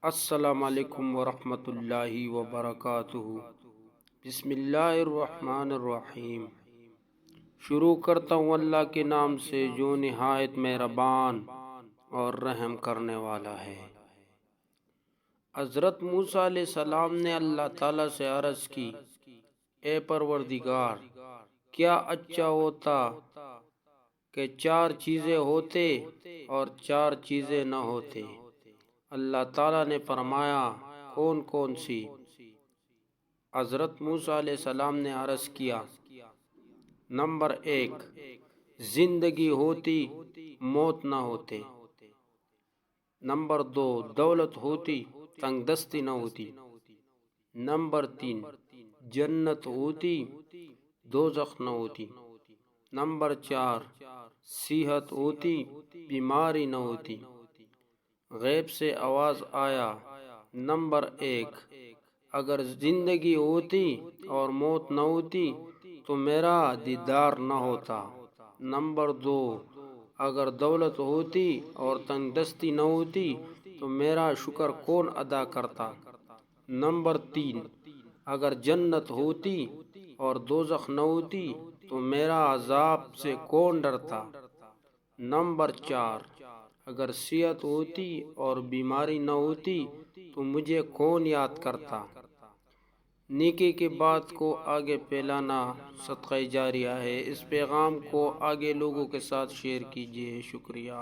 السلام علیکم ورحمۃ اللہ وبرکاتہ۔ بسم اللہ الرحمن الرحیم۔ شروع کرتا ہوں اللہ کے نام سے جو نہایت مہربان اور رحم کرنے والا ہے۔ حضرت موسیٰ علیہ السلام نے اللہ تعالیٰ سے عرض کی، اے پروردگار، کیا اچھا ہوتا کہ 4 چیزیں ہوتے اور 4 چیزیں نہ ہوتے۔ اللہ تعالیٰ نے فرمایا، کون کون سی؟ حضرت موسیٰ علیہ السلام نے عرض کیا، نمبر 1، زندگی ہوتی موت نہ ہوتے۔ نمبر 2، دولت ہوتی تنگ دستی نہ ہوتی۔ نمبر 3، جنت ہوتی دوزخ نہ ہوتی۔ نمبر 4، صحت ہوتی بیماری نہ ہوتی۔ غیب سے آواز آیا، نمبر 1، اگر زندگی ہوتی اور موت نہ ہوتی تو میرا دیدار نہ ہوتا۔ نمبر 2، اگر دولت ہوتی اور تنگ دستی نہ ہوتی تو میرا شکر کون ادا کرتا۔ نمبر 3، اگر جنت ہوتی اور دوزخ نہ ہوتی تو میرا عذاب سے کون ڈرتا۔ نمبر 4، اگر صحت ہوتی اور بیماری نہ ہوتی تو مجھے کون یاد کرتا۔ نیکی کی بات کو آگے پھیلانا صدقہ جاریہ ہے۔ اس پیغام کو آگے لوگوں کے ساتھ شیئر کیجیے۔ شکریہ۔